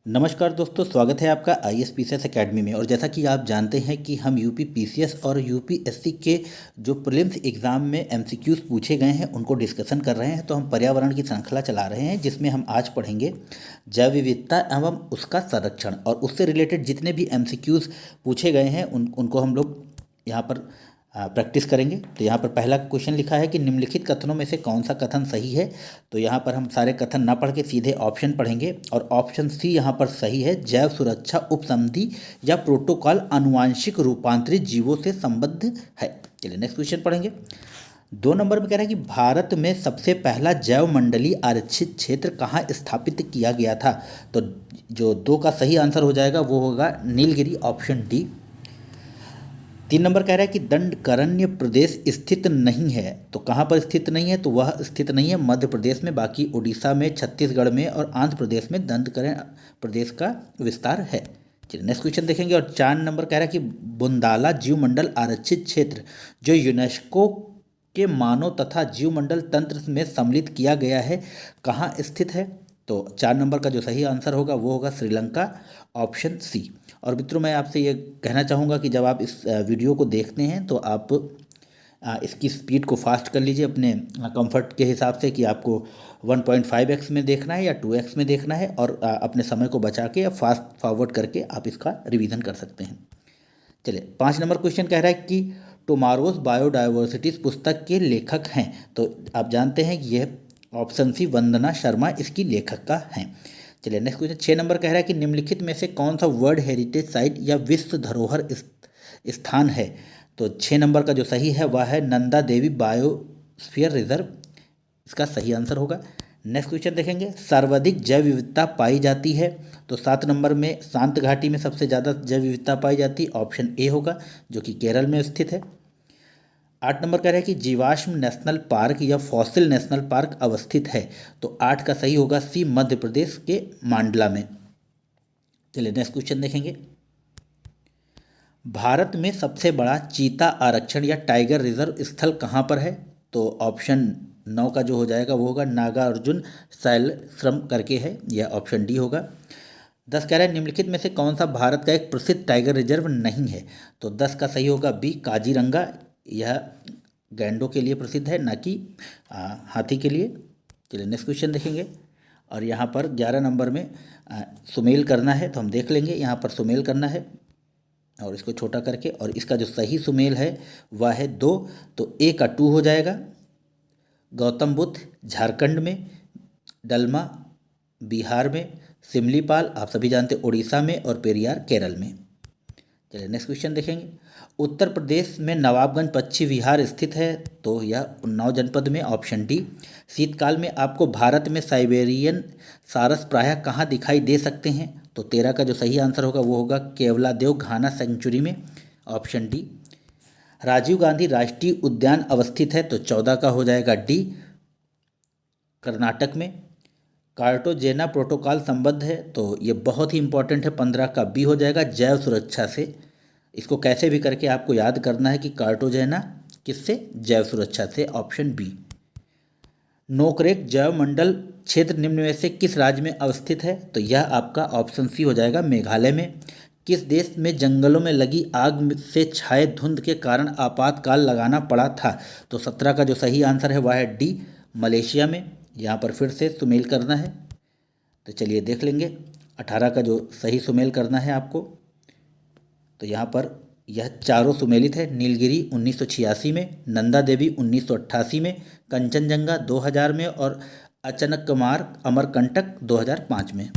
नमस्कार दोस्तों, स्वागत है आपका ISPCS एकेडमी में। और जैसा कि आप जानते हैं कि हम यूपी पीसीएस और यूपीएससी के जो प्रीलिम्स एग्ज़ाम में एमसीक्यूज़ पूछे गए हैं उनको डिस्कशन कर रहे हैं। तो हम पर्यावरण की श्रृंखला चला रहे हैं जिसमें हम आज पढ़ेंगे जैव विविधता एवं उसका संरक्षण, और उससे रिलेटेड जितने भी एमसीक्यूज़ पूछे गए हैं उनको हम लोग यहाँ पर प्रैक्टिस करेंगे। तो यहाँ पर पहला क्वेश्चन लिखा है कि निम्नलिखित कथनों में से कौन सा कथन सही है। तो यहाँ पर हम सारे कथन ना पढ़ के सीधे ऑप्शन पढ़ेंगे, और ऑप्शन सी यहाँ पर सही है। जैव सुरक्षा उपसंधि या प्रोटोकॉल आनुवांशिक रूपांतरित जीवों से संबद्ध है। चलिए नेक्स्ट क्वेश्चन पढ़ेंगे। 2 नंबर में कह रहा है कि भारत में सबसे पहला जैव मंडलीय आरक्षित क्षेत्र कहाँ स्थापित किया गया था। तो जो 2 का सही आंसर हो जाएगा वो होगा नीलगिरी, ऑप्शन डी। 3 नंबर कह रहा है कि दंडकारण्य प्रदेश स्थित नहीं है। तो कहाँ पर स्थित नहीं है, तो वह स्थित नहीं है मध्य प्रदेश में, बाकी उड़ीसा में, छत्तीसगढ़ में और आंध्र प्रदेश में दंडकारण्य प्रदेश का विस्तार है। चलिए नेक्स्ट क्वेश्चन देखेंगे। और 4 नंबर कह रहा है कि बुंदाला जीवमंडल आरक्षित क्षेत्र जो यूनेस्को के मानव तथा जीवमंडल तंत्र में सम्मिलित किया गया है कहाँ स्थित है। तो 4 नंबर का जो सही आंसर होगा वो होगा श्रीलंका, ऑप्शन सी। और मित्रों, मैं आपसे ये कहना चाहूँगा कि जब आप इस वीडियो को देखते हैं तो आप इसकी स्पीड को फास्ट कर लीजिए अपने कंफर्ट के हिसाब से, कि आपको 1.5x में देखना है या 2x में देखना है, और अपने समय को बचा के या फास्ट फॉरवर्ड करके आप इसका रिवीजन कर सकते हैं। चलिए 5 नंबर क्वेश्चन कह रहा है कि टुमारोज बायोडाइवर्सिटीज पुस्तक के लेखक हैं। तो आप जानते हैं कि यह ऑप्शन सी वंदना शर्मा इसकी लेखक का है। चलिए नेक्स्ट क्वेश्चन 6 नंबर कह रहा है कि निम्नलिखित में से कौन सा वर्ल्ड हेरिटेज साइट या विश्व धरोहर स्थान है। तो 6 नंबर का जो सही है वह है नंदा देवी बायोस्फीयर रिजर्व, इसका सही आंसर होगा। नेक्स्ट क्वेश्चन देखेंगे। सर्वाधिक जैव विविधता पाई जाती है। तो 7 नंबर में शांत घाटी में सबसे ज़्यादा जैव विविधता पाई जाती है, ऑप्शन ए होगा, जो कि केरल में स्थित है। 8 नंबर कह रहा है कि जीवाश्म नेशनल पार्क या फॉसिल नेशनल पार्क अवस्थित है। तो 8 का सही होगा सी, मध्य प्रदेश के मांडला में। चलिए नेक्स्ट क्वेश्चन देखेंगे। भारत में सबसे बड़ा चीता आरक्षण या टाइगर रिजर्व स्थल कहाँ पर है। तो ऑप्शन 9 का जो हो जाएगा वो होगा नागार्जुन सैलश्रम करके है, यह ऑप्शन डी होगा। 10 कह रहा है निम्नलिखित में से कौन सा भारत का एक प्रसिद्ध टाइगर रिजर्व नहीं है। तो 10 का सही होगा बी, काजीरंगा। यह गैंडों के लिए प्रसिद्ध है, ना कि हाथी के लिए। चलिए नेक्स्ट क्वेश्चन देखेंगे। और यहाँ पर 11 नंबर में सुमेल करना है, तो हम देख लेंगे। यहाँ पर सुमेल करना है और इसको छोटा करके, और इसका जो सही सुमेल है वह है 2। तो ए का 2 हो जाएगा। गौतम बुद्ध झारखंड में, डलमा बिहार में, सिमलीपाल आप सभी जानते उड़ीसा में, और पेरियार केरल में। चलिए नेक्स्ट क्वेश्चन देखेंगे। उत्तर प्रदेश में नवाबगंज पश्चिम विहार स्थित है। तो यह उन्नाव जनपद में, ऑप्शन डी। शीतकाल में आपको भारत में साइबेरियन सारस प्रायः कहाँ दिखाई दे सकते हैं। तो 13 का जो सही आंसर होगा वो होगा केवलादेव घाना सेंचुरी में, ऑप्शन डी। राजीव गांधी राष्ट्रीय उद्यान अवस्थित है। तो 14 का हो जाएगा डी, कर्नाटक में। कार्टोजेना प्रोटोकॉल संबद्ध है। तो ये बहुत ही इंपॉर्टेंट है, 15 का बी हो जाएगा, जैव सुरक्षा से। इसको कैसे भी करके आपको याद करना है कि कार्टोजेना किससे, जैव सुरक्षा से, ऑप्शन बी। नोकरेक जैव मंडल क्षेत्र निम्न में से किस राज्य में अवस्थित है। तो यह आपका ऑप्शन सी हो जाएगा, मेघालय में। किस देश में जंगलों में लगी आग से छाए धुंध के कारण आपातकाल लगाना पड़ा था। तो 17 का जो सही आंसर है वह है डी, मलेशिया में। यहाँ पर फिर से सुमेल करना है, तो चलिए देख लेंगे। 18 का जो सही सुमेल करना है आपको, तो यहाँ पर यह चारों सुमेलित है। नीलगिरी 1986 में, नंदा देवी 1988 में, कंचनजंगा 2000 में, और अचनकमार अमरकंटक 2005 में।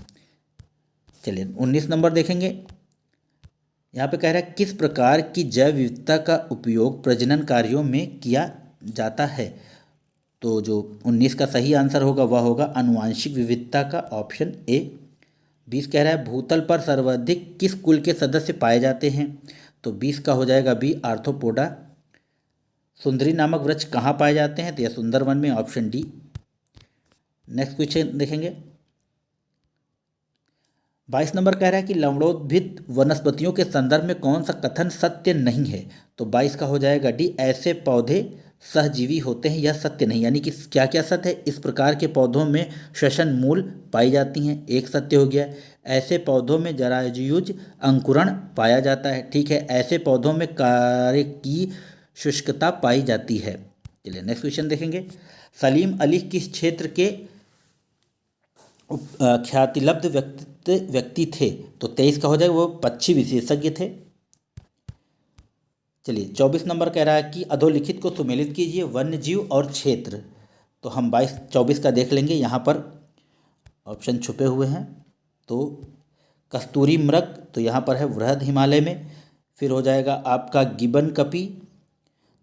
चलिए 19 नंबर देखेंगे। यहाँ पे कह रहा है किस प्रकार की जैव विविधता का उपयोग प्रजनन कार्यों में किया जाता है। तो जो 19 का सही आंसर होगा वह होगा आनुवांशिक विविधता का, ऑप्शन ए। 20 कह रहा है भूतल पर सर्वाधिक किस कुल के सदस्य पाए जाते हैं। तो 20 का हो जाएगा बी, आर्थ्रोपोडा। सुंदरी नामक वृक्ष कहाँ पाए जाते हैं। तो यह सुंदरवन में, ऑप्शन डी। नेक्स्ट क्वेश्चन देखेंगे। 22 नंबर कह रहा है कि लवणोद्भिद वनस्पतियों के संदर्भ में कौन सा कथन सत्य नहीं है। तो 22 का हो जाएगा डी, ऐसे पौधे सहजीवी होते हैं, यह सत्य नहीं। यानी कि क्या क्या सत्य है, इस प्रकार के पौधों में श्वसन मूल पाई जाती हैं, एक सत्य हो गया। ऐसे पौधों में जरायुज अंकुरण पाया जाता है। ठीक है, ऐसे पौधों में कार्य की शुष्कता पाई जाती है। चलिए नेक्स्ट क्वेश्चन देखेंगे। सलीम अली किस क्षेत्र के ख्यातिलब्ध व्यक्ति थे? तो 23 का हो जाएगा, वो पक्षी विशेषज्ञ थे। चलिए 24 नंबर कह रहा है कि अधोलिखित को सुमेलित कीजिए, वन्य जीव और क्षेत्र। तो हम 24 का देख लेंगे, यहाँ पर ऑप्शन छुपे हुए हैं। तो कस्तूरी मृग, तो यहाँ पर है वृहद हिमालय में। फिर हो जाएगा आपका गिबन कपी,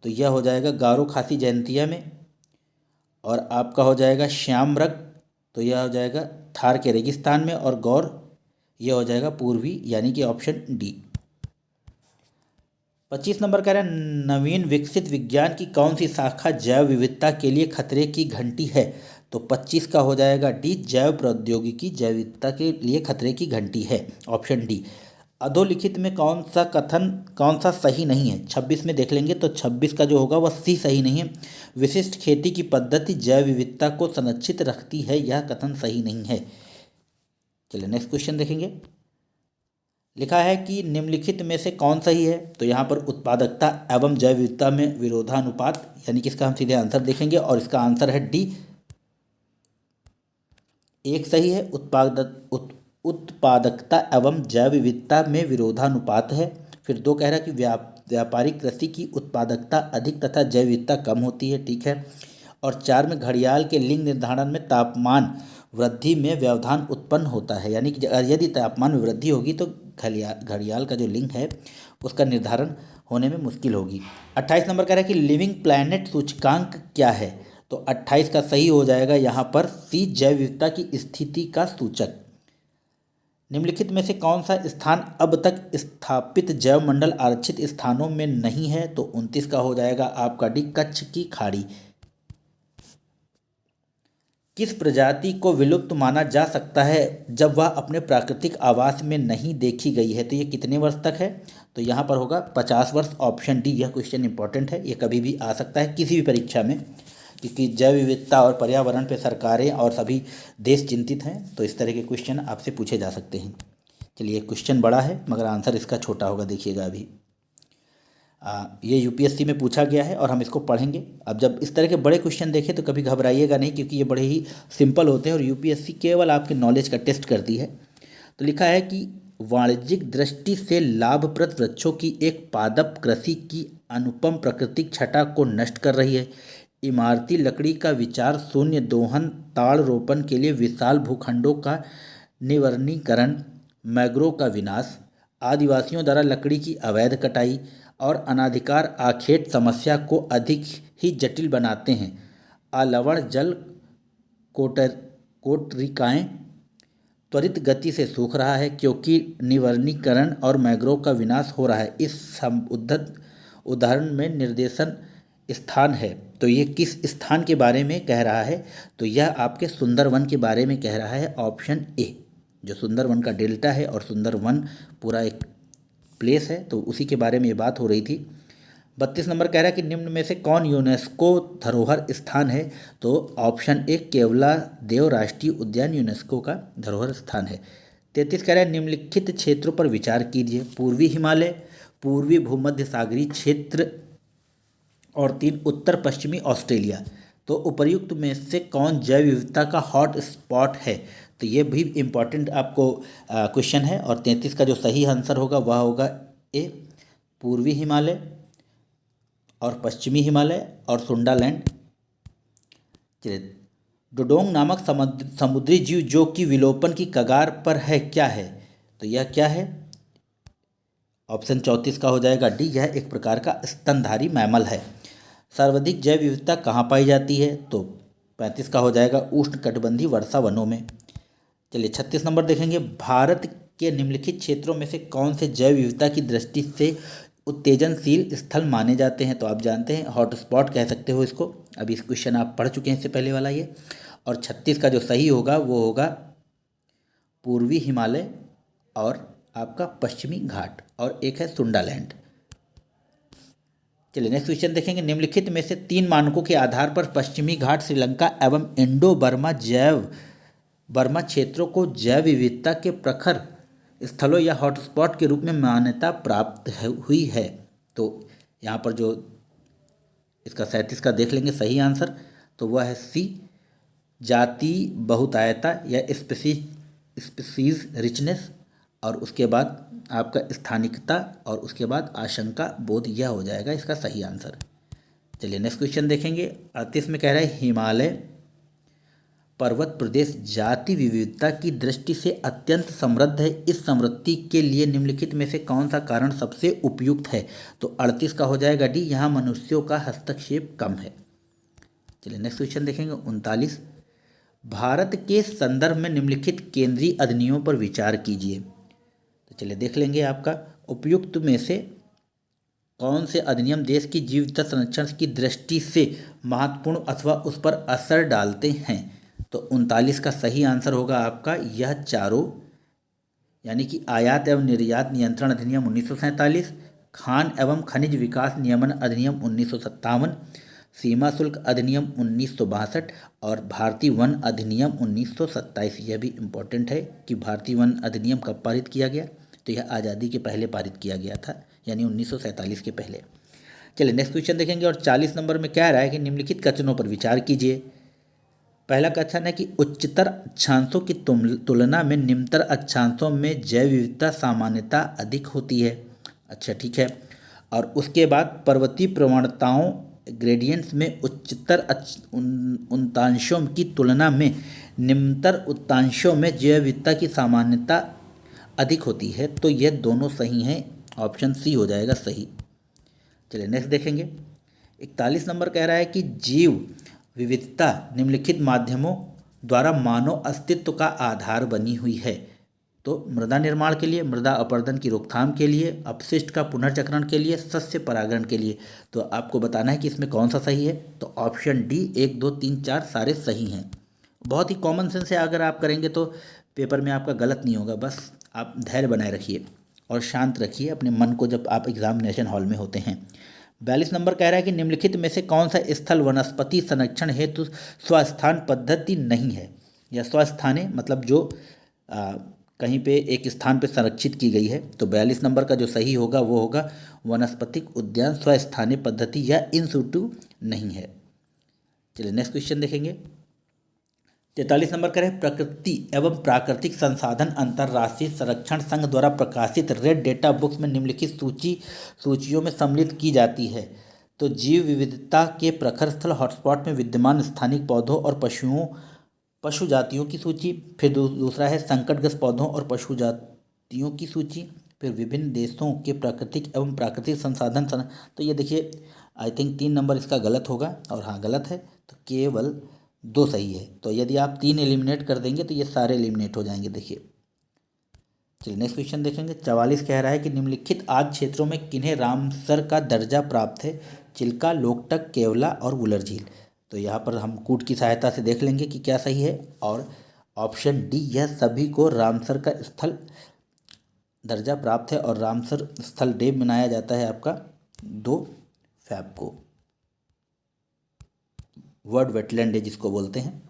तो यह हो जाएगा गारो खासी जयंतिया में। और आपका हो जाएगा श्याम मृग, तो यह हो जाएगा थार के रेगिस्तान में। और गौर, यह हो जाएगा पूर्वी, यानी कि ऑप्शन डी। 25 नंबर कह रहा है नवीन विकसित विज्ञान की कौन सी शाखा जैव विविधता के लिए खतरे की घंटी है? तो 25 का हो जाएगा डी, जैव प्रौद्योगिकी जैव विविधता के लिए खतरे की घंटी है, ऑप्शन डी। अधोलिखित में कौन सा सही नहीं है? 26 में देख लेंगे, तो 26 का जो होगा वह सी सही नहीं है। विशिष्ट खेती की पद्धति जैव विविधता को संरक्षित रखती है, यह कथन सही नहीं है। चलिए नेक्स्ट क्वेश्चन देखेंगे। लिखा है कि निम्नलिखित में से कौन सही है? तो यहाँ पर उत्पादकता एवं जैव विविधता में विरोधानुपात, यानी कि इसका हम सीधे आंसर देखेंगे और इसका आंसर है डी। एक सही है, उत्पादकता एवं जैव विविधता में विरोधानुपात है। फिर 2 कह रहा है कि व्यापारिक कृषि की उत्पादकता अधिक तथा जैव विविधता कम होती है। ठीक है। और 4 में घड़ियाल के लिंग निर्धारण में तापमान वृद्धि में व्यवधान उत्पन्न होता है, यानी कि यदि तापमान में वृद्धि होगी तो घड़ियाल का जो लिंग है उसका निर्धारण होने में मुश्किल होगी। 28 नंबर कह रहा है कि लिविंग प्लैनेट सूचकांक क्या है? तो 28 का सही हो जाएगा यहाँ पर सी, जैव विविधता की स्थिति का सूचक। निम्नलिखित में से कौन सा स्थान अब तक स्थापित जैव मंडल आरक्षित स्थानों में नहीं है? तो 29 का हो जाएगा आपका डी, कच्छ की खाड़ी। किस प्रजाति को विलुप्त माना जा सकता है जब वह अपने प्राकृतिक आवास में नहीं देखी गई है? तो ये कितने वर्ष तक है? तो यहाँ पर होगा 50 वर्ष, ऑप्शन डी। यह क्वेश्चन इंपॉर्टेंट है, ये कभी भी आ सकता है किसी भी परीक्षा में, क्योंकि जैव विविधता और पर्यावरण पे सरकारें और सभी देश चिंतित हैं, तो इस तरह के क्वेश्चन आपसे पूछे जा सकते हैं। चलिए क्वेश्चन बड़ा है मगर आंसर इसका छोटा होगा, देखिएगा अभी। ये यूपीएससी में पूछा गया है और हम इसको पढ़ेंगे। अब जब इस तरह के बड़े क्वेश्चन देखें तो कभी घबराइएगा नहीं, क्योंकि ये बड़े ही सिंपल होते हैं और यूपीएससी केवल आपके नॉलेज का टेस्ट करती है। तो लिखा है कि वाणिज्यिक दृष्टि से लाभप्रद वृक्षों की एक पादप कृषि की अनुपम प्राकृतिक छटा को नष्ट कर रही है। इमारती लकड़ी का विचार शून्य दोहन, ताड़ रोपण के लिए विशाल भूखंडों का निवर्णीकरण, मैग्रोव का विनाश, आदिवासियों द्वारा लकड़ी की अवैध कटाई और अनाधिकार आखेट समस्या को अधिक ही जटिल बनाते हैं। आलवण जल कोटरिकाएँ त्वरित गति से सूख रहा है क्योंकि निवर्णीकरण और मैग्रोव का विनाश हो रहा है। इस उदाहरण में निर्देशन स्थान है, तो ये किस स्थान के बारे में कह रहा है? तो यह आपके सुंदरवन के बारे में कह रहा है, ऑप्शन ए। जो सुंदरवन का डेल्टा है और सुंदरवन पूरा एक प्लेस है, तो उसी के बारे में ये बात हो रही थी। 32 नंबर कह रहा है कि निम्न में से कौन यूनेस्को धरोहर स्थान है? तो ऑप्शन ए, केवला देव राष्ट्रीय उद्यान यूनेस्को का धरोहर स्थान है। 33 कह रहा है निम्नलिखित क्षेत्रों पर विचार कीजिए, पूर्वी हिमालय, पूर्वी भूमध्य सागरीय क्षेत्र और 3 उत्तर पश्चिमी ऑस्ट्रेलिया। तो उपर्युक्त में से कौन जैव विविधता का हॉट स्पॉट है? तो ये भी इम्पॉर्टेंट आपको क्वेश्चन है। और 33 का जो सही आंसर होगा वह होगा ए, पूर्वी हिमालय और पश्चिमी हिमालय और सुंडालैंड। चलिए, डुडोंग नामक समुद्री जीव जो कि विलोपन की कगार पर है क्या है? तो यह क्या है? ऑप्शन 34 का हो जाएगा डी, यह एक प्रकार का स्तनधारी मैमल है। सर्वाधिक जैव विविधता कहाँ पाई जाती है? तो 35 का हो जाएगा उष्णकटिबंधीय वर्षा वनों में। चलिए 36 नंबर देखेंगे। भारत के निम्नलिखित क्षेत्रों में से कौन से जैव विविधता की दृष्टि से उत्तेजनशील स्थल माने जाते हैं? तो आप जानते हैं हॉटस्पॉट कह सकते हो इसको, अभी इस क्वेश्चन आप पढ़ चुके हैं इससे पहले वाला ये। और 36 का जो सही होगा वो होगा पूर्वी हिमालय और आपका पश्चिमी घाट, और एक है सुंडालैंड। चलिए नेक्स्ट क्वेश्चन देखेंगे। निम्नलिखित में से 3 मानकों के आधार पर पश्चिमी घाट श्रीलंका एवं इंडो बर्मा जैव बर्मा क्षेत्रों को जैव विविधता के प्रखर स्थलों या हॉटस्पॉट के रूप में मान्यता प्राप्त हुई है। तो यहाँ पर जो इसका 37 का देख लेंगे सही आंसर, तो वह है सी, जाति बहुतायता या स्पीसीज रिचनेस, और उसके बाद आपका स्थानिकता, और उसके बाद आशंका बोध, यह हो जाएगा इसका सही आंसर। चलिए नेक्स्ट क्वेश्चन देखेंगे। 38 में कह रहा है हिमालय पर्वत प्रदेश जाति विविधता की दृष्टि से अत्यंत समृद्ध है। इस समृद्धि के लिए निम्नलिखित में से कौन सा कारण सबसे उपयुक्त है? तो 38 का हो जाएगा डी, यहाँ मनुष्यों का हस्तक्षेप कम है। चलिए नेक्स्ट क्वेश्चन देखेंगे। 39, भारत के संदर्भ में निम्नलिखित केंद्रीय अधिनियमों पर विचार कीजिए। तो चलिए देख लेंगे आपका उपयुक्त में से कौन से अधिनियम देश की जीव विविधता संरक्षण की दृष्टि से महत्वपूर्ण अथवा उस पर असर डालते हैं। तो 39 का सही आंसर होगा आपका यह चारों, यानी कि आयात एवं निर्यात नियंत्रण अधिनियम 1947, खान एवं खनिज विकास नियमन अधिनियम 1957, सीमा शुल्क अधिनियम 1962 और भारतीय वन अधिनियम 1927। यह भी इम्पोर्टेंट है कि भारतीय वन अधिनियम कब पारित किया गया? तो यह आज़ादी के पहले पारित किया गया था, यानी 1947 के पहले। चलिए नेक्स्ट क्वेश्चन देखेंगे। और 40 नंबर में क्या रहा है कि निम्नलिखित कथनों पर विचार कीजिए। पहला कथन है कि उच्चतर अक्षांशों की तुलना में निम्नतर अक्षांशों में जैव विविधता सामान्यता अधिक होती है। अच्छा ठीक है। और उसके बाद पर्वतीय प्रवणताओं ग्रेडियंट्स में उच्चतर उच्चांशों की तुलना में निम्नतर उच्चांशों में जैव विविधता की सामान्यता अधिक होती है। तो यह दोनों सही हैं, ऑप्शन सी हो जाएगा सही। चलिए नेक्स्ट देखेंगे। 41 नंबर कह रहा है कि जीव विविधता निम्नलिखित माध्यमों द्वारा मानव अस्तित्व का आधार बनी हुई है। तो मृदा निर्माण के लिए, मृदा अपरदन की रोकथाम के लिए, अपशिष्ट का पुनर्चक्रण के लिए, शस्य परागण के लिए। तो आपको बताना है कि इसमें कौन सा सही है। तो ऑप्शन डी 1, 2, 3, 4 सारे सही हैं। बहुत ही कॉमन सेंस है, अगर आप करेंगे तो पेपर में आपका गलत नहीं होगा। बस आप धैर्य बनाए रखिए और शांत रखिए अपने मन को जब आप एग्जामिनेशन हॉल में होते हैं। 42 नंबर कह रहा है कि निम्नलिखित में से कौन सा स्थल वनस्पति संरक्षण हेतु स्वस्थान पद्धति नहीं है। या स्वस्थाने मतलब जो कहीं पे एक स्थान पे संरक्षित की गई है। तो 42 नंबर का जो सही होगा वो होगा वनस्पतिक उद्यान स्वस्थानीय पद्धति या इन सिटू नहीं है। चलिए नेक्स्ट क्वेश्चन देखेंगे। 43 नंबर करें प्रकृति एवं प्राकृतिक संसाधन अंतर्राष्ट्रीय संरक्षण संघ द्वारा प्रकाशित रेड डेटा बुक्स में निम्नलिखित सूचियों में सम्मिलित की जाती है। तो जीव विविधता के प्रखर स्थल हॉटस्पॉट में विद्यमान स्थानिक पौधों और पशु जातियों की सूची, फिर दूसरा है संकटग्रस्त पौधों और पशु जातियों की सूची, फिर विभिन्न देशों के प्राकृतिक एवं प्राकृतिक संसाधन। तो ये देखिए आई थिंक 3 नंबर इसका गलत होगा, और हाँ गलत है, तो केवल 2 सही है। तो यदि आप 3 एलिमिनेट कर देंगे तो ये सारे एलिमिनेट हो जाएंगे। देखिए चलिए नेक्स्ट क्वेश्चन देखेंगे। 44 कह रहा है कि निम्नलिखित आदि क्षेत्रों में किन्हें रामसर का दर्जा प्राप्त है। चिल्का, लोकटक, केवला और वुलर झील। तो यहाँ पर हम कूट की सहायता से देख लेंगे कि क्या सही है। और ऑप्शन डी, यह सभी को रामसर का स्थल दर्जा प्राप्त है, और रामसर स्थल डे मनाया जाता है आपका 2 फरवरी को, वर्ल्ड वेटलैंड डे जिसको बोलते हैं।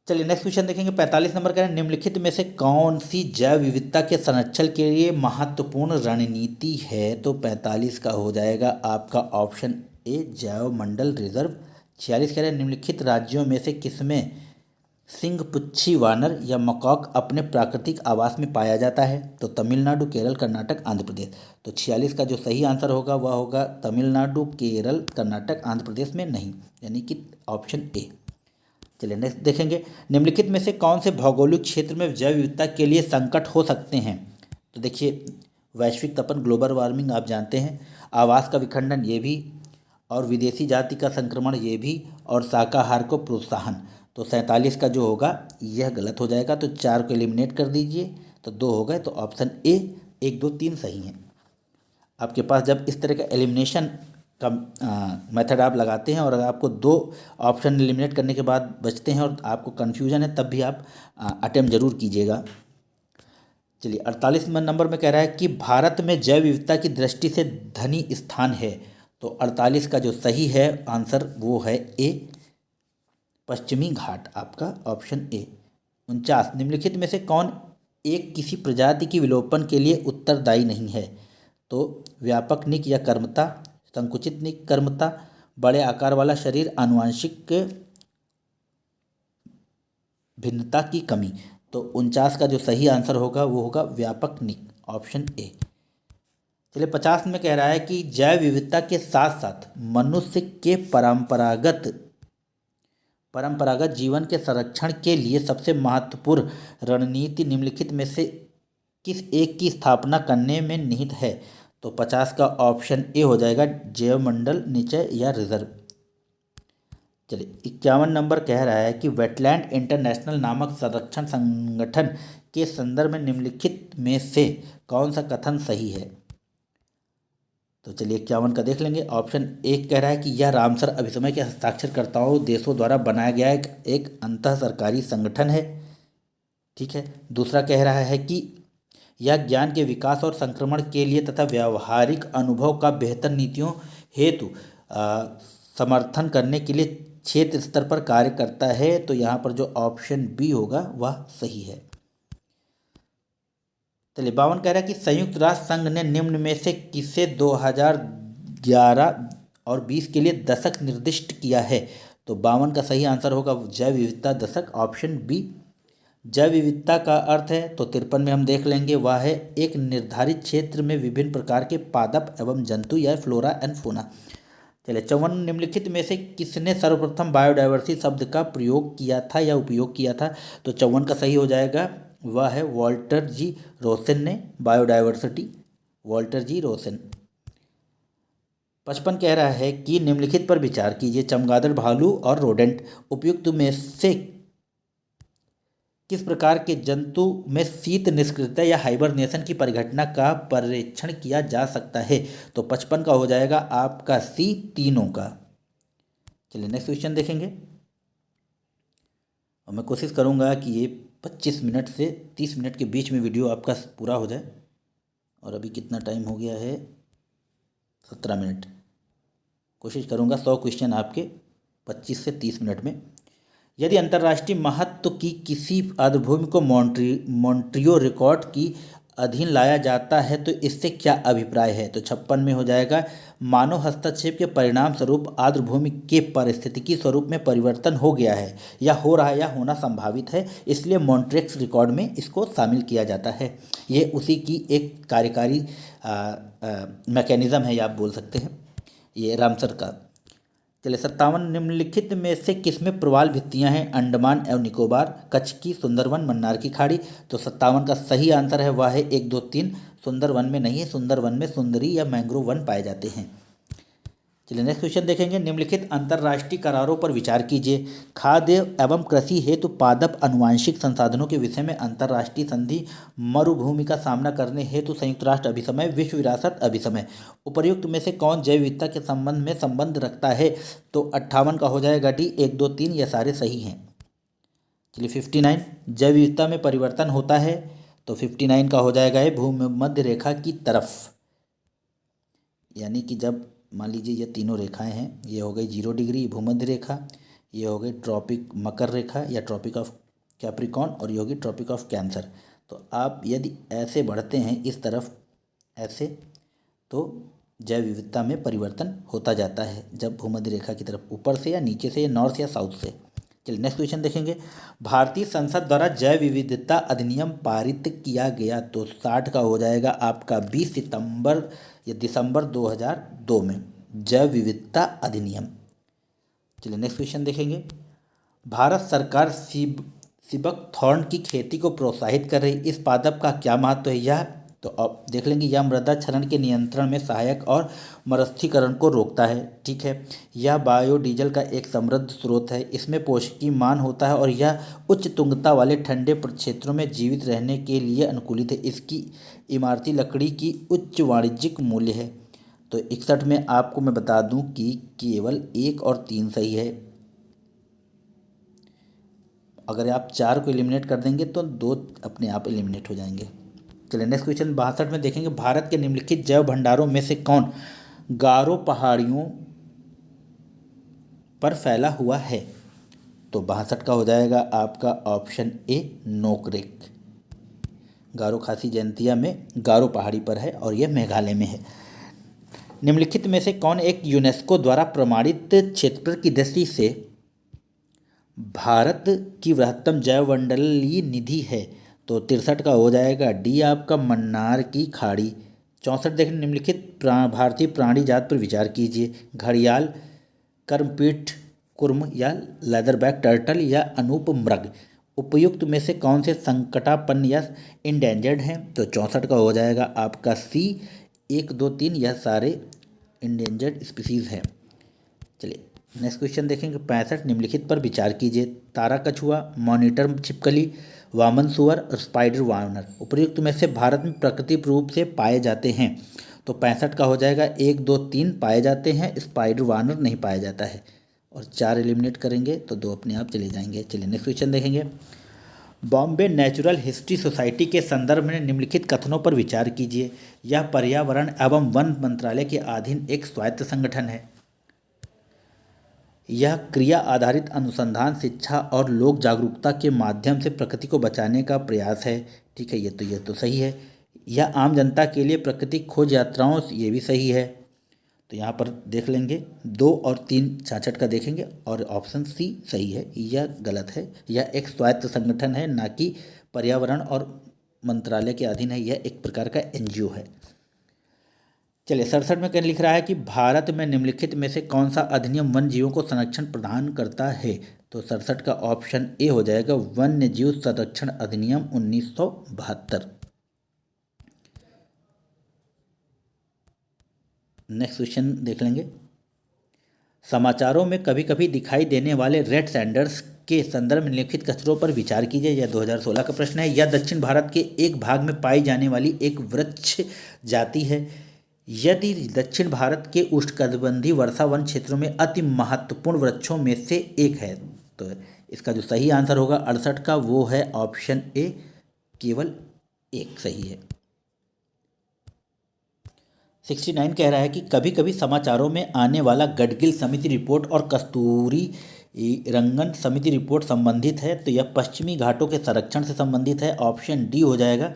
चलिए नेक्स्ट क्वेश्चन देखेंगे। 45 नंबर का है निम्नलिखित में से कौन सी जैव विविधता के संरक्षण के लिए महत्वपूर्ण रणनीति है। तो 45 का हो जाएगा आपका ऑप्शन ए जैव मंडल रिजर्व। 46 कह रहे हैं निम्नलिखित राज्यों में से किसमें सिंगपुच्छी वानर या मकॉक अपने प्राकृतिक आवास में पाया जाता है। तो तमिलनाडु, केरल, कर्नाटक, आंध्र प्रदेश। तो 46 का जो सही आंसर होगा वह होगा तमिलनाडु, केरल, कर्नाटक, आंध्र प्रदेश में नहीं, यानी कि ऑप्शन ए। चलिए नेक्स्ट देखेंगे। निम्नलिखित में से कौन से भौगोलिक क्षेत्र में जैव विविधता के लिए संकट हो सकते हैं। तो देखिए वैश्विक तपन, ग्लोबल वार्मिंग आप जानते हैं, आवास का विखंडन ये भी, और विदेशी जाति का संक्रमण ये भी, और शाकाहार को प्रोत्साहन। तो 47 का जो होगा यह गलत हो जाएगा। तो 4 को एलिमिनेट कर दीजिए, तो 2 हो गए। तो ऑप्शन ए 1, 2, 3 सही हैं। आपके पास जब इस तरह का एलिमिनेशन का मेथड आप लगाते हैं और अगर आपको 2 ऑप्शन एलिमिनेट करने के बाद बचते हैं और आपको कन्फ्यूजन है, तब भी आप अटेम्प्ट जरूर कीजिएगा। चलिए 48 नंबर में कह रहा है कि भारत में जैव विविधता की दृष्टि से धनी स्थान है। तो 48 का जो सही है आंसर वो है ए पश्चिमी घाट आपका ऑप्शन ए। 49, निम्नलिखित में से कौन एक किसी प्रजाति की विलोपन के लिए उत्तरदायी नहीं है? तो व्यापक निक या कर्मता, संकुचित निक, कर्मता, बड़े आकार वाला शरीर, आनुवंशिक भिन्नता की कमी। तो 49 का जो सही आंसर होगा वो होगा व्यापक निक, ऑप्शन ए। चलिए 50 में कह रहा है कि जैव विविधता के साथ साथ मनुष्य के परंपरागत जीवन के संरक्षण के लिए सबसे महत्वपूर्ण रणनीति निम्नलिखित में से किस एक की स्थापना करने में निहित है? तो 50 का ऑप्शन ए हो जाएगा जैवमंडल निचय या रिजर्व। चलिए 51 नंबर कह रहा है कि वेटलैंड इंटरनेशनल नामक संरक्षण संगठन के संदर्भ में निम्नलिखित में से कौन सा कथन सही है? तो चलिए 51 का देख लेंगे। ऑप्शन एक कह रहा है कि यह रामसर अभिसमय के हस्ताक्षरकर्ताओं देशों द्वारा बनाया गया एक अंतः सरकारी संगठन है। ठीक है। दूसरा कह रहा है कि यह ज्ञान के विकास और संक्रमण के लिए तथा व्यावहारिक अनुभव का बेहतर नीतियों हेतु समर्थन करने के लिए क्षेत्र स्तर पर कार्य करता है। तो यहाँ पर जो ऑप्शन बी होगा वह सही है। चलिए 52 कह रहा है कि संयुक्त राष्ट्र संघ ने निम्न में से किसे 2011 और 20 के लिए दशक निर्दिष्ट किया है? तो 52 का सही आंसर होगा जैव विविधता दशक, ऑप्शन बी। जैव विविधता का अर्थ है तो 53 में हम देख लेंगे, वह है एक निर्धारित क्षेत्र में विभिन्न प्रकार के पादप एवं जंतु या फ्लोरा एंड फौना। चलिए 54, निम्नलिखित में से किसने सर्वप्रथम बायोडायवर्सिटी शब्द का प्रयोग किया था या उपयोग किया था? तो 54 का सही हो जाएगा, वह है वॉल्टर जी रोसेन ने बायोडायवर्सिटी, वॉल्टर जी रोसेन। 55 कह रहा है कि निम्नलिखित पर विचार कीजिए, चमगादड़, भालू और रोडेंट उपयुक्त में से किस प्रकार के जंतु में शीत निष्क्रियता या हाइबरनेशन की परिघटना का परीक्षण किया जा सकता है? तो 55 का हो जाएगा आपका सी, तीनों का। चलिए नेक्स्ट क्वेश्चन देखेंगे और मैं कोशिश करूंगा कि ये 25 मिनट से 30 मिनट के बीच में वीडियो आपका पूरा हो जाए। और अभी कितना टाइम हो गया है? 17 मिनट। कोशिश करूंगा 100 क्वेश्चन आपके 25 से 30 मिनट में। यदि अंतर्राष्ट्रीय महत्व की किसी आर्द्रभूमि को मॉन्ट्रियो रिकॉर्ड की अधीन लाया जाता है तो इससे क्या अभिप्राय है? तो 56 में हो जाएगा, मानव हस्तक्षेप के परिणाम स्वरूप आर्द्रभूमि के पारिस्थितिकी स्वरूप में परिवर्तन हो गया है या हो रहा है या होना संभावित है, इसलिए मॉन्ट्रियक्स रिकॉर्ड में इसको शामिल किया जाता है। ये उसी की एक कार्यकारी मैकेनिज़्म है या आप बोल सकते हैं, ये रामसर का। चलिए 57, निम्नलिखित में से किसमें प्रवाल भित्तियां हैं? अंडमान एवं निकोबार, कच्छ की, सुंदरवन, मन्नार की खाड़ी। तो 57 का सही आंसर है वह है 1, 2, 3। सुंदरवन में नहीं है, सुंदरवन में सुंदरी या मैंग्रोव वन पाए जाते हैं। चलिए नेक्स्ट क्वेश्चन देखेंगे, निम्नलिखित अंतर्राष्ट्रीय करारों पर विचार कीजिए। खाद्य एवं कृषि हेतु पादप अनुवांशिक संसाधनों के विषय में अंतर्राष्ट्रीय संधि, मरुभूमि का सामना करने हेतु संयुक्त राष्ट्र अभिसमय, विश्व विरासत अभिसमय। उपर्युक्त में से कौन जैव विविधता के संबंध में संबंध रखता है? तो 58 का हो जाएगा डी, 1, 2, 3 ये सारे सही हैं। चलिए 59, जैव विविधता में परिवर्तन होता है तो 59 का हो जाएगा ये भूमध्य रेखा की तरफ, यानी कि जब मान लीजिए ये तीनों रेखाएं हैं, ये हो गई 0 डिग्री भूमध्य रेखा, ये हो गई ट्रॉपिक मकर रेखा या ट्रॉपिक ऑफ कैप्रिकॉन, और ये होगी ट्रॉपिक ऑफ कैंसर। तो आप यदि ऐसे बढ़ते हैं इस तरफ ऐसे, तो जैव विविधता में परिवर्तन होता जाता है जब भूमध्य रेखा की तरफ ऊपर से या नीचे से या नॉर्थ या साउथ से। चलिए नेक्स्ट क्वेश्चन देखेंगे, भारतीय संसद द्वारा जैव विविधता अधिनियम पारित किया गया तो 60 का हो जाएगा आपका 20 सितंबर या दिसंबर 2002 में जैव विविधता अधिनियम। चलिए नेक्स्ट क्वेश्चन देखेंगे, भारत सरकार सिबक थॉर्न की खेती को प्रोत्साहित कर रही, इस पादप का क्या महत्व है? यह तो अब देख लेंगे, यह मृदा क्षरण के नियंत्रण में सहायक और मरुस्थलीकरण को रोकता है। ठीक है, यह बायोडीजल का एक समृद्ध स्रोत है, इसमें पोषकीय मान होता है और यह उच्च तुंगता वाले ठंडे क्षेत्रों में जीवित रहने के लिए अनुकूलित है। इसकी इमारती लकड़ी की उच्च वाणिज्यिक मूल्य है। तो 61 में आपको मैं बता दूं कि केवल 1 और 3 सही है। अगर आप 4 को एलिमिनेट कर देंगे तो 2 अपने आप एलिमिनेट हो जाएंगे। चलिए नेक्स्ट क्वेश्चन 62 में देखेंगे, भारत के निम्नलिखित जैव भंडारों में से कौन गारो पहाड़ियों पर फैला हुआ है? तो 62 का हो जाएगा आपका ऑप्शन ए नोकरेक। गारो खासी जयंतिया में गारो पहाड़ी पर है और यह मेघालय में है। निम्नलिखित में से कौन एक यूनेस्को द्वारा प्रमाणित क्षेत्र की दृष्टि से भारत की बृहत्तम जैवमंडलीय निधि है? तो 63 का हो जाएगा डी आपका मन्नार की खाड़ी। 64 देखें, निम्नलिखित भारतीय प्राणी जात पर विचार कीजिए। घड़ियाल, कर्मपीठ कुर्म या लेदरबैक टर्टल या अनूप मृग, उपयुक्त में से कौन से संकटापन्न या इंडेंजर्ड हैं? तो 64 का हो जाएगा आपका सी 1, 2, 3, यह सारे इंडेंजर्ड स्पीसीज हैं। चलिए नेक्स्ट क्वेश्चन देखेंगे। 65 निम्नलिखित पर विचार कीजिए। तारा कछुआ, मॉनिटर छिपकली, वामन सुअर और स्पाइडर वानर उपयुक्त में से भारत में प्राकृतिक रूप से पाए जाते हैं? तो 65 का हो जाएगा 1, 2, 3 पाए जाते हैं, स्पाइडर वानर नहीं पाया जाता है। और 4 एलिमिनेट करेंगे तो 2 अपने आप चले जाएंगे। चलिए नेक्स्ट क्वेश्चन देखेंगे। बॉम्बे नेचुरल हिस्ट्री सोसाइटी के संदर्भ में निम्नलिखित कथनों पर विचार कीजिए। यह पर्यावरण एवं वन मंत्रालय के अधीन एक स्वायत्त संगठन है। यह क्रिया आधारित अनुसंधान, शिक्षा और लोक जागरूकता के माध्यम से प्रकृति को बचाने का प्रयास है। ठीक है, यह तो सही है। यह आम जनता के लिए प्राकृतिक खोज यात्राओं, ये भी सही है। तो यहाँ पर देख लेंगे 2 और 3 66 का देखेंगे और ऑप्शन सी सही है, यह गलत है। यह एक स्वायत्त संगठन है, ना कि पर्यावरण और मंत्रालय के अधीन है। यह एक प्रकार का एनजीओ है। चलिए 67 में क्या लिख रहा है कि भारत में निम्नलिखित में से कौन सा अधिनियम वन्य जीवों को संरक्षण प्रदान करता है? तो 67 का ऑप्शन ए हो जाएगा वन्य जीव संरक्षण अधिनियम 1972। नेक्स्ट क्वेश्चन देख लेंगे। समाचारों में कभी कभी दिखाई देने वाले रेड सैंडर्स के संदर्भ में निम्नलिखित कचरों पर विचार कीजिए। यह 2016 का प्रश्न है। यह दक्षिण भारत के एक भाग में पाई जाने वाली एक वृक्ष जाति है। यदि दक्षिण भारत के उष्णकटिबंधीय वर्षा वन क्षेत्रों में अति महत्वपूर्ण वृक्षों में से एक है। तो इसका जो सही आंसर होगा 68 का, वो है ऑप्शन ए, केवल एक सही है। 69 कह रहा है कि कभी कभी समाचारों में आने वाला गडगिल समिति रिपोर्ट और कस्तूरी रंगन समिति रिपोर्ट संबंधित है। तो यह पश्चिमी घाटों के संरक्षण से संबंधित है। ऑप्शन डी हो जाएगा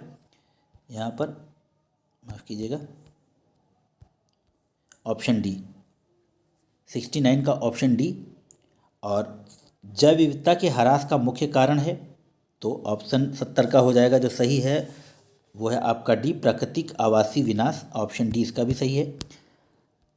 यहाँ पर, माफ कीजिएगा, ऑप्शन डी 69 का ऑप्शन डी। और जैव विविधता के ह्रास का मुख्य कारण है तो ऑप्शन 70 का हो जाएगा। जो सही है वो है आपका डी, प्राकृतिक आवासीय विनाश। ऑप्शन डी इसका भी सही है।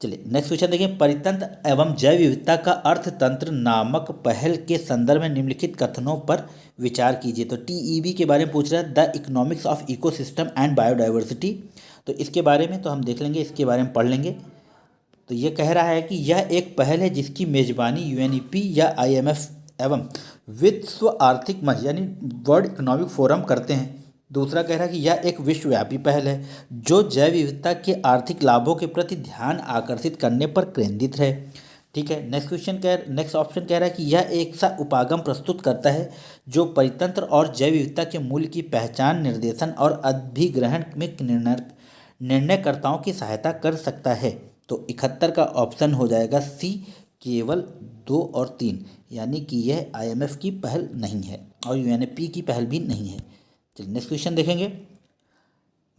चलिए नेक्स्ट क्वेश्चन देखिए। परितंत्र एवं जैव विविधता का अर्थतंत्र नामक पहल के संदर्भ में निम्नलिखित कथनों पर विचार कीजिए। तो TEB के बारे में पूछ रहा है, the economics of ecosystem and biodiversity. तो इसके बारे में तो हम देख लेंगे, इसके बारे में पढ़ लेंगे। तो ये कह रहा है कि यह एक पहल है जिसकी मेजबानी UNEP या IMF एवं विश्व आर्थिक मंच यानी वर्ल्ड इकोनॉमिक फोरम करते हैं। दूसरा कह रहा है कि यह एक विश्वव्यापी पहल है जो जैव विविधता के आर्थिक लाभों के प्रति ध्यान आकर्षित करने पर केंद्रित है। ठीक है, नेक्स्ट ऑप्शन कह रहा है कि यह एक सा उपागम प्रस्तुत करता है जो परितंत्र और जैव विविधता के मूल्य की पहचान, निर्देशन और अभिग्रहण में निर्णयकर्ताओं की सहायता कर सकता है। तो 71 का ऑप्शन हो जाएगा सी, केवल 2 और 3, यानी कि यह IMF की पहल नहीं है और UNEP की पहल भी नहीं है। चलिए नेक्स्ट क्वेश्चन देखेंगे।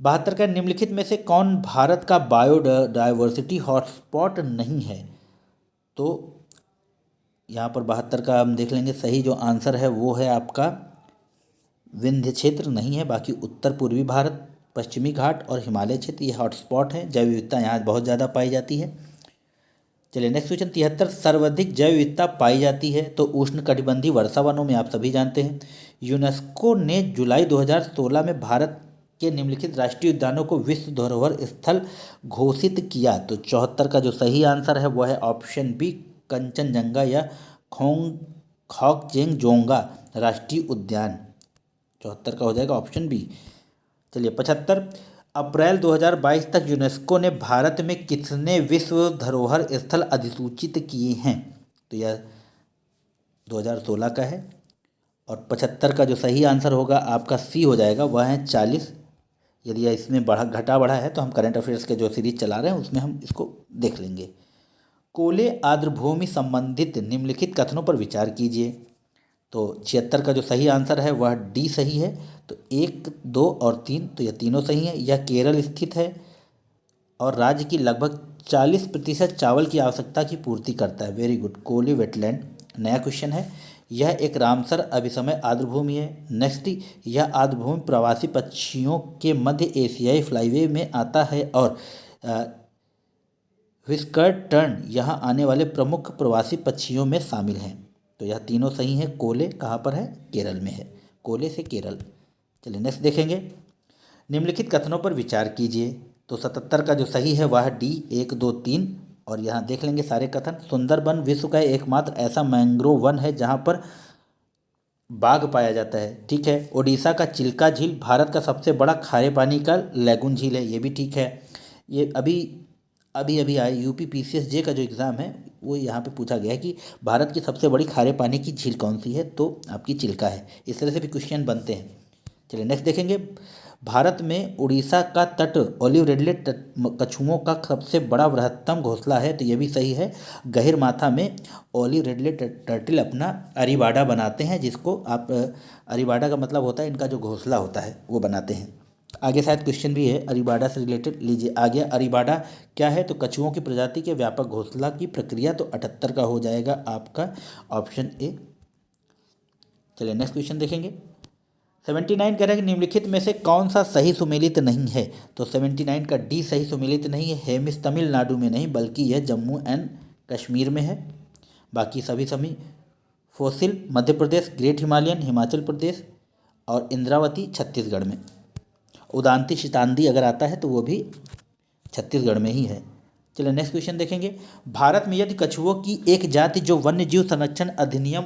72 का निम्नलिखित में से कौन भारत का बायोडाइवर्सिटी हॉटस्पॉट नहीं है? तो यहाँ पर 72 का हम देख लेंगे, सही जो आंसर है वो है आपका विंध्य क्षेत्र नहीं है, बाकी उत्तर पूर्वी भारत, पश्चिमी घाट और हिमालय क्षेत्र ये हॉटस्पॉट है। जैव विविधता यहाँ बहुत ज़्यादा पाई जाती है। चलिए नेक्स्ट क्वेश्चन 73, सर्वाधिक जैव विविधता पाई जाती है तो उष्णकटिबंधीय वर्षा वनों में, आप सभी जानते हैं। यूनेस्को ने जुलाई 2016 में भारत के निम्नलिखित राष्ट्रीय उद्यानों को विश्व धरोहर स्थल घोषित किया। तो 74 का जो सही आंसर है वह है ऑप्शन बी, कंचनजंगा या खॉकजेंगजोंगा राष्ट्रीय उद्यान। 74 का हो जाएगा ऑप्शन बी। चलिए 75, अप्रैल 2022 तक यूनेस्को ने भारत में कितने विश्व धरोहर स्थल अधिसूचित किए हैं? तो यह 2016 का है। और 75 का जो सही आंसर होगा आपका सी हो जाएगा, वह है 40। यदि इसमें घटा बढ़ा है तो हम करंट अफेयर्स के जो सीरीज चला रहे हैं उसमें हम इसको देख लेंगे। कोले आर्द्रभूमि संबंधित निम्नलिखित कथनों पर विचार कीजिए। तो 76 का जो सही आंसर है वह डी सही है। तो 1, 2 और 3, तो यह तीनों सही हैं। यह केरल स्थित है और राज्य की लगभग 40% चावल की आवश्यकता की पूर्ति करता है। Very good. कोली वेटलैंड। नया क्वेश्चन है। यह एक रामसर अभिसमय आर्द्रभूमि है। नेक्स्ट, यह आर्द्रभूमि प्रवासी पक्षियों के मध्य एशियाई फ्लाईवे में आता है और व्हिस्कर टर्न यहाँ आने वाले प्रमुख प्रवासी पक्षियों में शामिल हैं। तो यह तीनों सही हैं। कोले कहाँ पर है? केरल में है। कोले से केरल। चलिए नेक्स्ट देखेंगे। निम्नलिखित कथनों पर विचार कीजिए। तो 77 का जो सही है वह डी 1, 2, 3। और यहाँ देख लेंगे सारे कथन। सुंदरबन विश्व का एकमात्र ऐसा मैंग्रोव वन है जहाँ पर बाघ पाया जाता है। ठीक है। ओडिशा का चिल्का झील भारत का सबसे बड़ा खारे पानी का लैगून झील है। ये भी ठीक है। ये अभी अभी अभी आए यूपी पीसीएस का जो एग्ज़ाम है वो यहाँ पे पूछा गया है कि भारत की सबसे बड़ी खारे पानी की झील कौन सी है, तो आपकी चिल्का है। इस तरह से भी क्वेश्चन बनते हैं। चलिए नेक्स्ट देखेंगे। भारत में उड़ीसा का तट ओलिव रिडले कछुओं का सबसे बड़ा बृहत्तम घोंसला है। तो ये भी सही है। गहिरमाथा में ओलिव रिडले टर्टल अपना अरीबाड़ा बनाते हैं, जिसको आप अरीबाड़ा का मतलब होता है इनका जो घोंसला होता है वो बनाते हैं। आगे शायद क्वेश्चन भी है अरीबाड़ा से रिलेटेड। लीजिए आ गया। अरीबाड़ा क्या है? तो कछुओं की प्रजाति के व्यापक घोंसला की प्रक्रिया। तो 78 का हो जाएगा आपका ऑप्शन ए। चलिए नेक्स्ट क्वेश्चन देखेंगे। 79 कह रहा है कि निम्नलिखित में से कौन सा सही सुमेलित नहीं है? तो 79 का डी सही सुमेलित नहीं है। हेमिस तमिलनाडु में नहीं बल्कि यह जम्मू एंड कश्मीर में है। बाकी सभी सभी fossil Madhya Pradesh, great Himalayan Himachal Pradesh और इंद्रावती छत्तीसगढ़ में। उदांती शितांदी अगर आता है तो वो भी छत्तीसगढ़ में ही है। चलिए नेक्स्ट क्वेश्चन देखेंगे। भारत में यदि कछुओं की एक जाति जो वन्य जीव संरक्षण अधिनियम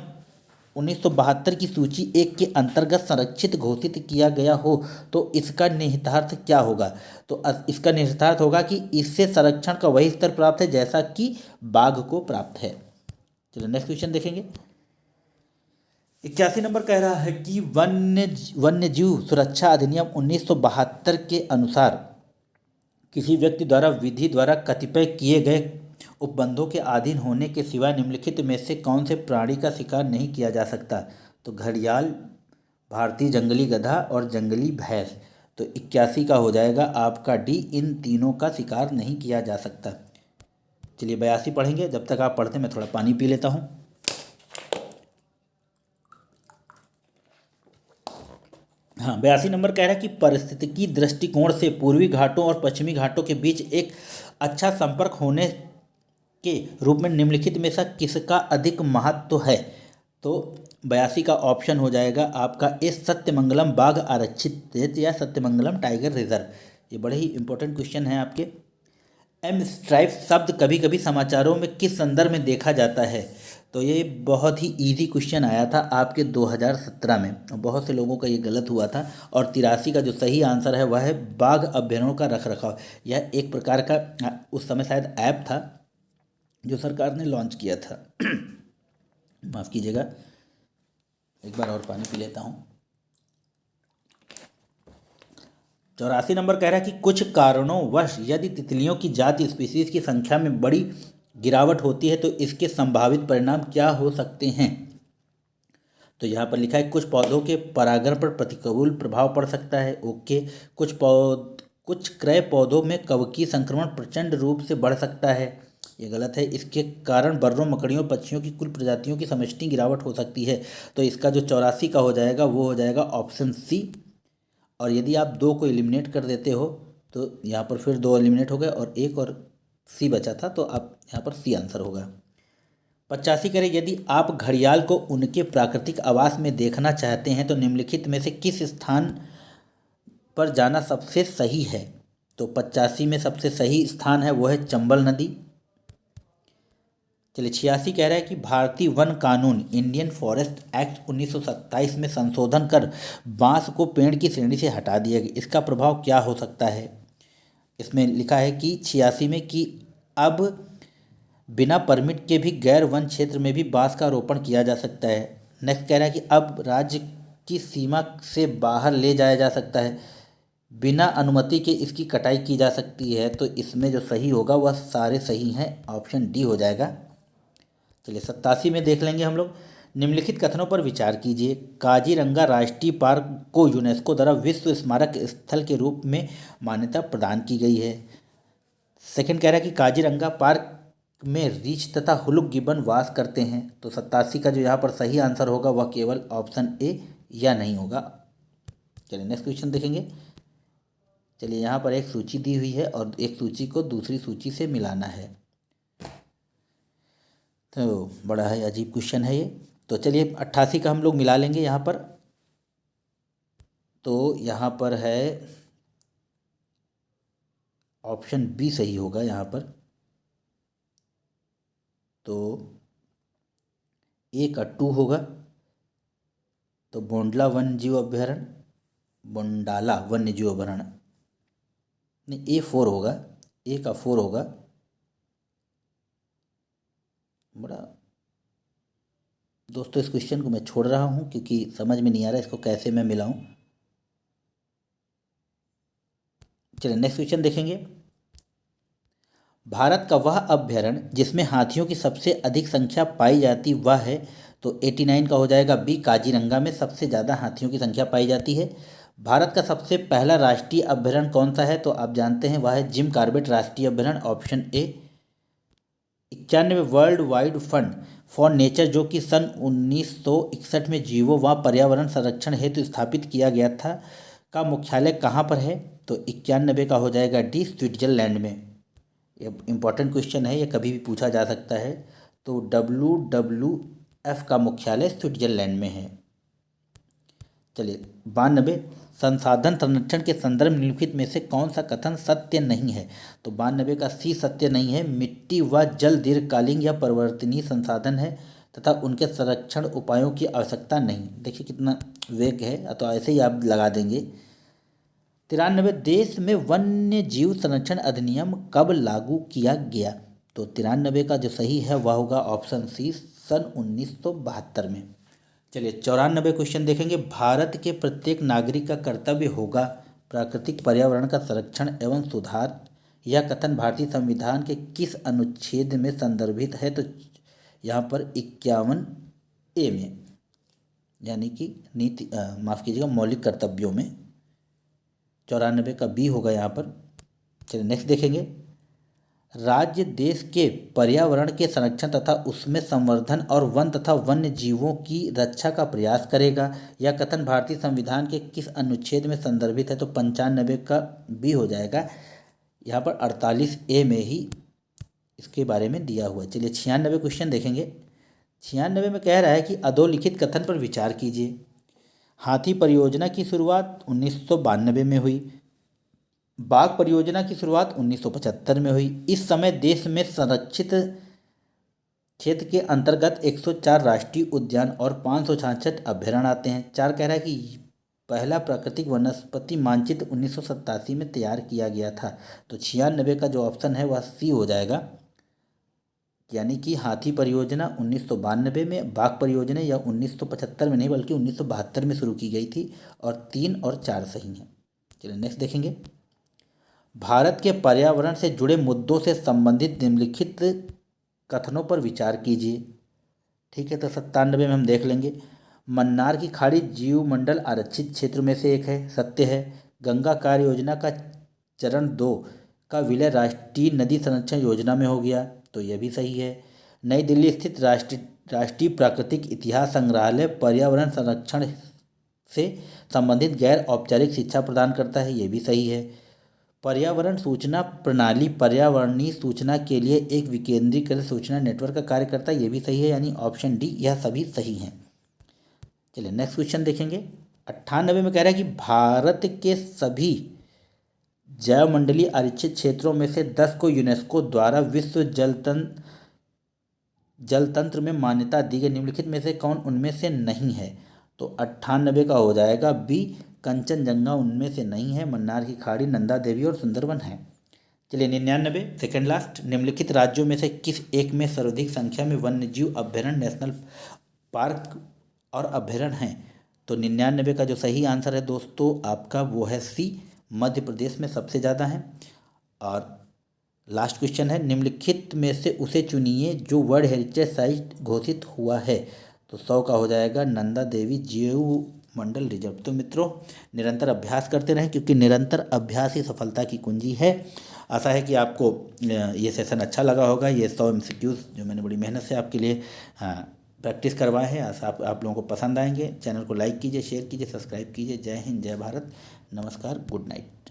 1972 की सूची 1 के अंतर्गत संरक्षित घोषित किया गया हो तो इसका निहितार्थ क्या होगा? तो इसका निहितार्थ होगा कि इससे संरक्षण का वही स्तर प्राप्त है जैसा कि बाघ को प्राप्त है। चलिए नेक्स्ट क्वेश्चन देखेंगे। 81 नंबर कह रहा है कि वन्य जीव सुरक्षा अधिनियम 1972 के अनुसार किसी व्यक्ति द्वारा विधि द्वारा कतिपय किए गए उपबंधों के अधीन होने के सिवाय निम्नलिखित में से कौन से प्राणी का शिकार नहीं किया जा सकता? तो घड़ियाल, भारतीय जंगली गधा और जंगली भैंस। तो 81 का हो जाएगा आपका डी। इन तीनों का शिकार नहीं किया जा सकता। चलिए 82 पढ़ेंगे। जब तक आप पढ़ते मैं थोड़ा पानी पी लेता हूँ। हाँ 82 नंबर कह रहा है कि पारिस्थितिकी दृष्टिकोण से पूर्वी घाटों और पश्चिमी घाटों के बीच एक अच्छा संपर्क होने के रूप में निम्नलिखित में से किसका अधिक महत्व है? तो 82 का ऑप्शन हो जाएगा आपका इस सत्यमंगलम बाघ आरक्षित क्षेत्र या सत्यमंगलम टाइगर रिजर्व। ये बड़े ही इंपॉर्टेंट क्वेश्चन है आपके। एम स्ट्राइप शब्द कभी कभी समाचारों में किस संदर्भ में देखा जाता है? तो ये बहुत ही इजी क्वेश्चन आया था आपके 2017 में और बहुत से लोगों का ये गलत हुआ था। और 83 का जो सही आंसर है वह है बाघ अभ्यारण्यों का रखरखाव। यह एक प्रकार का उस समय शायद ऐप था जो सरकार ने लॉन्च किया था। माफ़ कीजिएगा, एक बार और पानी पी लेता हूँ। 84 नंबर कह रहा है कि कुछ कारणों वश यदि तितलियों की जाति स्पीसीज की संख्या में बड़ी गिरावट होती है तो इसके संभावित परिणाम क्या हो सकते हैं? तो यहाँ पर लिखा है कुछ पौधों के परागण पर प्रतिकूल प्रभाव पड़ सकता है। ओके। कुछ क्रय पौधों में कवकीय संक्रमण प्रचंड रूप से बढ़ सकता है। ये गलत है। इसके कारण बर्रों, मकड़ियों, पक्षियों की कुल प्रजातियों की समष्टि गिरावट हो सकती है। तो इसका जो 84 का हो जाएगा वो हो जाएगा ऑप्शन सी। और यदि आप 2 को एलिमिनेट कर देते हो तो यहाँ पर फिर 2 एलिमिनेट हो गए और 1 और सी बचा था, तो आप यहाँ पर सी आंसर होगा। 85 करें। यदि आप घड़ियाल को उनके प्राकृतिक आवास में देखना चाहते हैं तो निम्नलिखित में से किस स्थान पर जाना सबसे सही है? तो 85 में सबसे सही स्थान है वो है चंबल नदी। चलिए 86 कह रहा है कि भारतीय वन कानून इंडियन फॉरेस्ट एक्ट 1927 में संशोधन कर बांस को पेड़ की श्रेणी से हटा दिया गया। इसका प्रभाव क्या हो सकता है? इसमें लिखा है कि 86 में कि अब बिना परमिट के भी गैर वन क्षेत्र में भी बांस का रोपण किया जा सकता है। नेक्स्ट कह रहा है कि अब राज्य की सीमा से बाहर ले जाया जा सकता है, बिना अनुमति के इसकी कटाई की जा सकती है। तो इसमें जो सही होगा वह सारे सही हैं। ऑप्शन डी हो जाएगा। चलिए 87 में देख लेंगे हम लोग। निम्नलिखित कथनों पर विचार कीजिए। काजीरंगा राष्ट्रीय पार्क को यूनेस्को द्वारा विश्व स्मारक स्थल के रूप में मान्यता प्रदान की गई है। सेकंड कह रहा है कि काजीरंगा पार्क में रीछ तथा हुलुक गिब्बन वास करते हैं। तो 87 का जो यहाँ पर सही आंसर होगा वह केवल ऑप्शन ए या नहीं होगा। चलिए नेक्स्ट क्वेश्चन देखेंगे। चलिए यहाँ पर एक सूची दी हुई है और एक सूची को दूसरी सूची से मिलाना है। तो बड़ा है अजीब क्वेश्चन है ये। तो चलिए 88 का हम लोग मिला लेंगे यहाँ पर। तो यहाँ पर है ऑप्शन बी सही होगा यहाँ पर। तो ए का 2 होगा। तो बोंडला वन्य जीव अभ्यारण्य, बोंडाला वन्य जीव अभ्यारण्य नहीं, ए 4 होगा। ए का 4 होगा। बड़ा दोस्तों इस क्वेश्चन को मैं छोड़ रहा हूँ क्योंकि समझ में नहीं आ रहा इसको कैसे मैं मिलाऊं। चलिए नेक्स्ट क्वेश्चन देखेंगे। भारत का वह अभ्यारण्य जिसमें हाथियों की सबसे अधिक संख्या पाई जाती वह है। तो 89 का हो जाएगा बी, काजीरंगा में सबसे ज़्यादा हाथियों की संख्या पाई जाती है। भारत का सबसे पहला राष्ट्रीय अभ्यारण्य कौन सा है? तो आप जानते हैं वह है जिम कॉर्बेट राष्ट्रीय अभ्यारण्य, option A. 91 world wide fund for nature जो कि सन 1961 में जीवों व पर्यावरण संरक्षण हेतु स्थापित किया गया था का मुख्यालय कहाँ पर है? तो 91 का हो जाएगा डी, स्विट्जरलैंड में। ये इम्पॉर्टेंट क्वेश्चन है, ये कभी भी पूछा जा सकता है। तो WWF का मुख्यालय स्विट्जरलैंड में है। चलिए 92 संसाधन संरक्षण के संदर्भ निम्नलिखित में से कौन सा कथन सत्य नहीं है? तो 92 का सी सत्य नहीं है। मिट्टी व जल दीर्घकालीन या परिवर्तनीय संसाधन है तथा उनके संरक्षण उपायों की आवश्यकता नहीं। देखिए कितना वेग है, तो ऐसे ही आप लगा देंगे। 93 देश में वन्य जीव संरक्षण अधिनियम कब लागू किया गया? तो 93 का जो सही है वह होगा ऑप्शन सी, सन 1972 में। चलिए 94 क्वेश्चन देखेंगे। भारत के प्रत्येक नागरिक का कर्तव्य होगा प्राकृतिक पर्यावरण का संरक्षण एवं सुधार। यह कथन भारतीय संविधान के किस अनुच्छेद में संदर्भित है? तो यहाँ पर 51A में, यानी कि नीति माफ़ कीजिएगा मौलिक कर्तव्यों में। 94 का बी होगा यहाँ पर। चलिए नेक्स्ट देखेंगे। राज्य देश के पर्यावरण के संरक्षण तथा उसमें संवर्धन और वन तथा वन्य जीवों की रक्षा का प्रयास करेगा। यह कथन भारतीय संविधान के किस अनुच्छेद में संदर्भित है? तो 95 का बी हो जाएगा। यहाँ पर 48A में ही इसके बारे में दिया हुआ है। चलिए 96 क्वेश्चन देखेंगे। 96 में कह रहा है कि अधोलिखित कथन पर विचार कीजिए। हाथी परियोजना की शुरुआत 1992 में हुई। बाघ परियोजना की शुरुआत 1975 में हुई। इस समय देश में संरक्षित क्षेत्र के अंतर्गत 104 राष्ट्रीय उद्यान और 566 अभ्यारण्य आते हैं। 4 कह रहा है कि पहला प्राकृतिक वनस्पति मानचित्र 1987 में तैयार किया गया था। तो 96 का जो ऑप्शन है वह सी हो जाएगा, यानी कि हाथी परियोजना 1992 में, बाघ परियोजना या 1975 में नहीं बल्कि 1972 में शुरू की गई थी। और 3 और 4 सही हैं। चलिए नेक्स्ट देखेंगे। भारत के पर्यावरण से जुड़े मुद्दों से संबंधित निम्नलिखित कथनों पर विचार कीजिए। ठीक है, तो 97 में हम देख लेंगे। मन्नार की खाड़ी जीवमंडल आरक्षित क्षेत्र में से एक है, सत्य है। गंगा कार्य योजना का चरण 2 का विलय राष्ट्रीय नदी संरक्षण योजना में हो गया, तो यह भी सही है। नई दिल्ली स्थित राष्ट्रीय प्राकृतिक इतिहास संग्रहालय पर्यावरण संरक्षण से संबंधित गैर औपचारिक शिक्षा प्रदान करता है, यह भी सही है। पर्यावरण सूचना प्रणाली पर्यावरणीय सूचना के लिए एक विकेंद्रीकृत सूचना नेटवर्क का कार्य करता है, यह भी सही है, यानी ऑप्शन डी, यह सभी सही हैं। चलिए नेक्स्ट क्वेश्चन देखेंगे। 98 में कह रहा है कि भारत के सभी जैवमंडलीय आरक्षित क्षेत्रों में से 10 को यूनेस्को द्वारा विश्व जल तंत्र में मान्यता दी गई। निम्नलिखित में से कौन उनमें से नहीं है? तो 98 का हो जाएगा बी, कंचनजंगा उनमें से नहीं है। मन्नार की खाड़ी, नंदा देवी और सुंदरबन है। चलिए 99 सेकेंड लास्ट। निम्नलिखित राज्यों में से किस एक में सर्वाधिक संख्या में वन्यजीव अभ्यारण्य, नेशनल पार्क और अभ्यारण्य हैं? तो 99 का जो सही आंसर है दोस्तों आपका वो है सी, मध्य प्रदेश में सबसे ज़्यादा है। और लास्ट क्वेश्चन है, निम्नलिखित में से उसे चुनिए जो वर्ल्ड हेरिटेज साइट घोषित हुआ है। तो 100 का हो जाएगा नंदा देवी जीव मंडल रिजर्व। तो मित्रों, निरंतर अभ्यास करते रहें, क्योंकि निरंतर अभ्यास ही सफलता की कुंजी है। आशा है कि आपको ये सेशन अच्छा लगा होगा। ये 100 MCQs जो मैंने बड़ी मेहनत से आपके लिए प्रैक्टिस करवाए हैं, आशा आप लोगों को पसंद आएंगे। चैनल को लाइक कीजिए, शेयर कीजिए, सब्सक्राइब कीजिए। जय हिंद, जय भारत, नमस्कार, गुड नाइट।